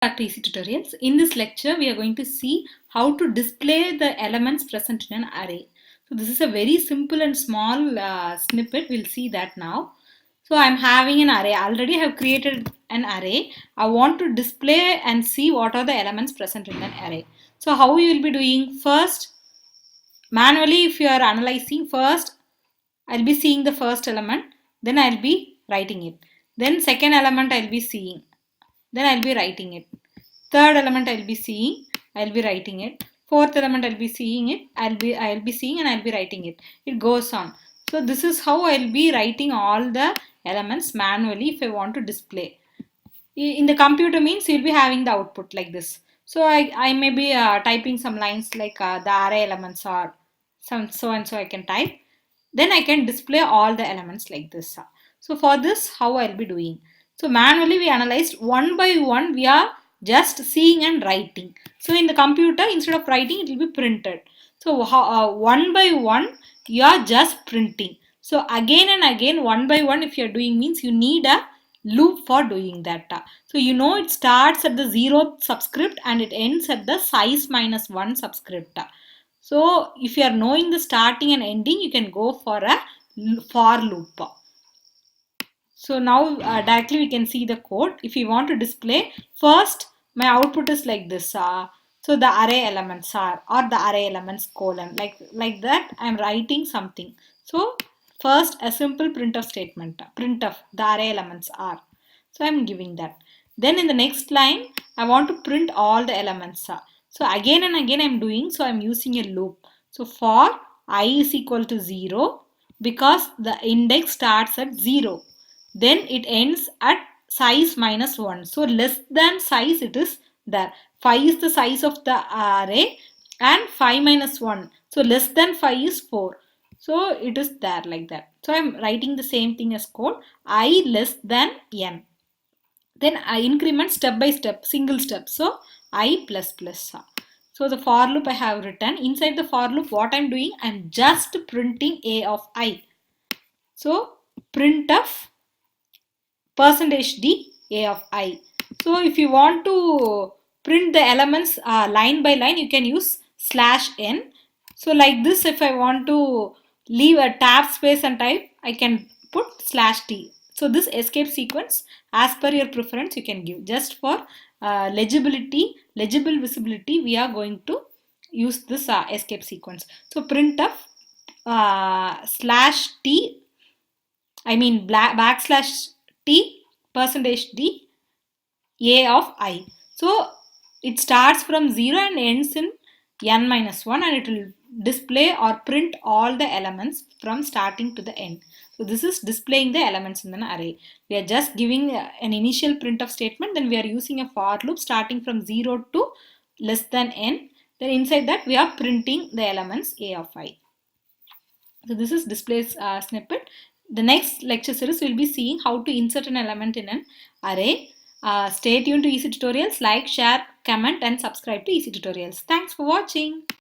Back to Eezytutorials. In this lecture, we are going to see how to display the elements present in an array. So this is a very simple and small snippet. We'll see that now. So I'm having an array. I already have created an array. I want to display and see what are the elements present in an array. So how we will be doing? First, manually, if you are analyzing, first I'll be seeing the first element, then I'll be writing it. Then second element I'll be seeing, then I'll be writing it. Third element I'll be seeing, I'll be writing it. Fourth element I'll be seeing it, I'll be seeing and I'll be writing it. It goes on. So this is how I'll be writing all the elements manually if I want to display. In the computer means you'll be having the output like this. So I may be typing some lines like the array elements are some so and so I can type. Then I can display all the elements like this. So for this, how I'll be doing? So manually we analyzed one by one. We are just seeing and writing. So in the computer, instead of writing, it will be printed. So one by one, you are just printing. So again and again, one by one, if you are doing means you need a loop for doing that. So you know it starts at the 0th subscript and it ends at the size minus 1 subscript. So if you are knowing the starting and ending, you can go for a for loop. So now directly we can see the code. If you want to display, first my output is like this. So the array elements are or the array elements colon like that I am writing something. So first a simple printf statement. Printf the array elements are. So I am giving that. Then in the next line I want to print all the elements. So again and again I am doing. So I am using a loop. So for I is equal to 0 because the index starts at 0. Then it ends at size minus 1. So less than size it is there. 5 is the size of the array and 5 minus 1. So less than 5 is 4. So it is there like that. So I am writing the same thing as code. I less than n. Then I increment step by step, single step. So I plus plus. So the for loop I have written. Inside the for loop what I am doing? I am just printing a of I. So printf %d a of I. So if you want to print the elements line by line, you can use /n. So like this, if I want to leave a tab space and type, I can put /t. So this escape sequence, as per your preference, you can give. Just for legibility, legible visibility, we are going to use this escape sequence. So printf /t, I mean /t %d a of I. So it starts from 0 and ends in n minus 1 and it will display or print all the elements from starting to the end. So this is displaying the elements in an array. We are just giving an initial printf statement, then we are using a for loop starting from 0 to less than n. Then inside that we are printing the elements a of I. So this is display snippet. The next lecture series will be seeing how to insert an element in an array. Stay tuned to Eezytutorials. Like, share, comment and subscribe to Eezytutorials. Thanks for watching.